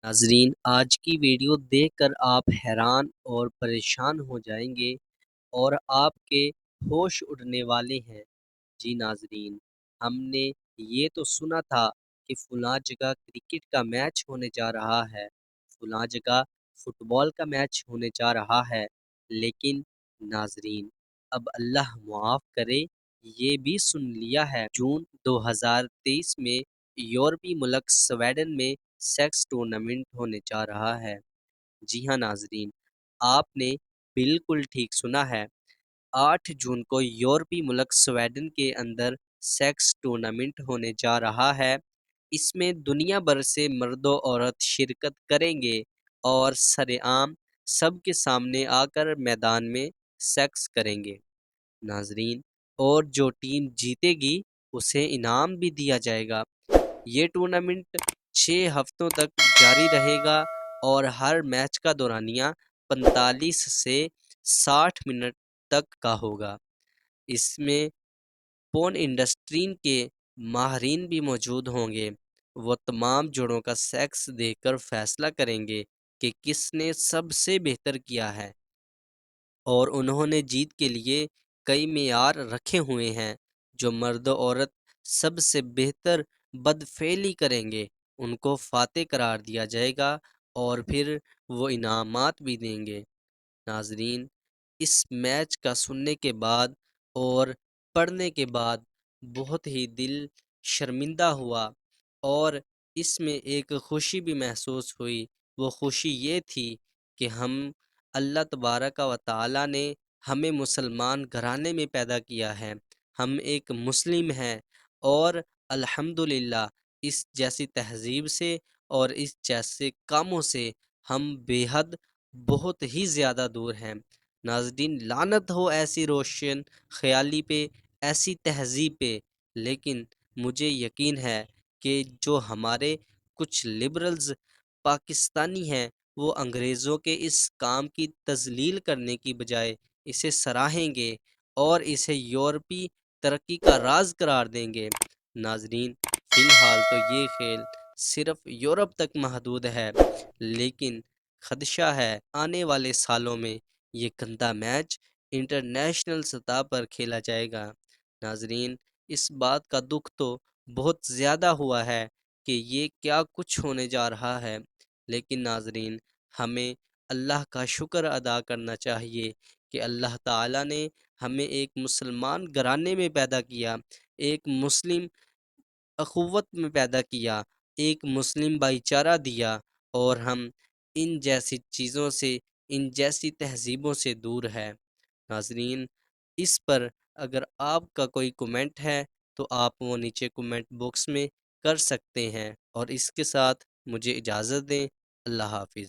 ناظرین، آج کی ویڈیو دیکھ کر آپ حیران اور پریشان ہو جائیں گے اور آپ کے ہوش اڑنے والے ہیں۔ جی ناظرین، ہم نے یہ تو سنا تھا کہ فلاں جگہ کرکٹ کا میچ ہونے جا رہا ہے، فلاں جگہ فٹ بال کا میچ ہونے جا رہا ہے، لیکن ناظرین اب اللہ معاف کرے یہ بھی سن لیا ہے جون 2023 میں یورپی ملک سویڈن میں سیکس ٹورنامنٹ ہونے جا رہا ہے۔ جی ہاں ناظرین، آپ نے بالکل ٹھیک سنا ہے۔ 8 جون کو یورپی ملک سویڈن کے اندر سیکس ٹورنامنٹ ہونے جا رہا ہے۔ اس میں دنیا بھر سے مرد و عورت شرکت کریں گے اور سر عام سب کے سامنے آ کر میدان میں سیکس کریں گے ناظرین، اور جو ٹیم جیتے گی اسے انعام بھی دیا جائے گا۔ یہ ٹورنامنٹ 6 ہفتوں تک جاری رہے گا اور ہر میچ کا دورانیہ 45 سے 60 منٹ تک کا ہوگا۔ اس میں پون انڈسٹری کے ماہرین بھی موجود ہوں گے۔ وہ تمام جوڑوں کا سیکس دیکھ کر فیصلہ کریں گے کہ کس نے سب سے بہتر کیا ہے، اور انہوں نے جیت کے لیے کئی معیار رکھے ہوئے ہیں۔ جو مرد و عورت سب سے بہتر بدفعلی کریں گے ان کو فاتح قرار دیا جائے گا اور پھر وہ انعامات بھی دیں گے۔ ناظرین، اس میچ کا سننے کے بعد اور پڑھنے کے بعد بہت ہی دل شرمندہ ہوا، اور اس میں ایک خوشی بھی محسوس ہوئی۔ وہ خوشی یہ تھی کہ ہم اللہ تبارک و تعالیٰ نے ہمیں مسلمان گھرانے میں پیدا کیا ہے، ہم ایک مسلم ہیں، اور الحمدللہ اس جیسی تہذیب سے اور اس جیسے کاموں سے ہم بے حد بہت ہی زیادہ دور ہیں۔ ناظرین، لعنت ہو ایسی روشن خیالی پہ، ایسی تہذیب پہ، لیکن مجھے یقین ہے کہ جو ہمارے کچھ لبرلز پاکستانی ہیں وہ انگریزوں کے اس کام کی تذلیل کرنے کی بجائے اسے سراہیں گے اور اسے یورپی ترقی کا راز قرار دیں گے۔ ناظرین، فی الحال تو یہ کھیل صرف یورپ تک محدود ہے، لیکن خدشہ ہے آنے والے سالوں میں یہ گندا میچ انٹرنیشنل سطح پر کھیلا جائے گا۔ ناظرین، اس بات کا دکھ تو بہت زیادہ ہوا ہے کہ یہ کیا کچھ ہونے جا رہا ہے، لیکن ناظرین ہمیں اللہ کا شکر ادا کرنا چاہیے کہ اللہ تعالیٰ نے ہمیں ایک مسلمان گھرانے میں پیدا کیا، ایک مسلم اخوت میں پیدا کیا، ایک مسلم بھائی چارہ دیا، اور ہم ان جیسی چیزوں سے، ان جیسی تہذیبوں سے دور ہے۔ ناظرین، اس پر اگر آپ کا کوئی کومنٹ ہے تو آپ وہ نیچے کومنٹ باکس میں کر سکتے ہیں، اور اس کے ساتھ مجھے اجازت دیں۔ اللہ حافظ۔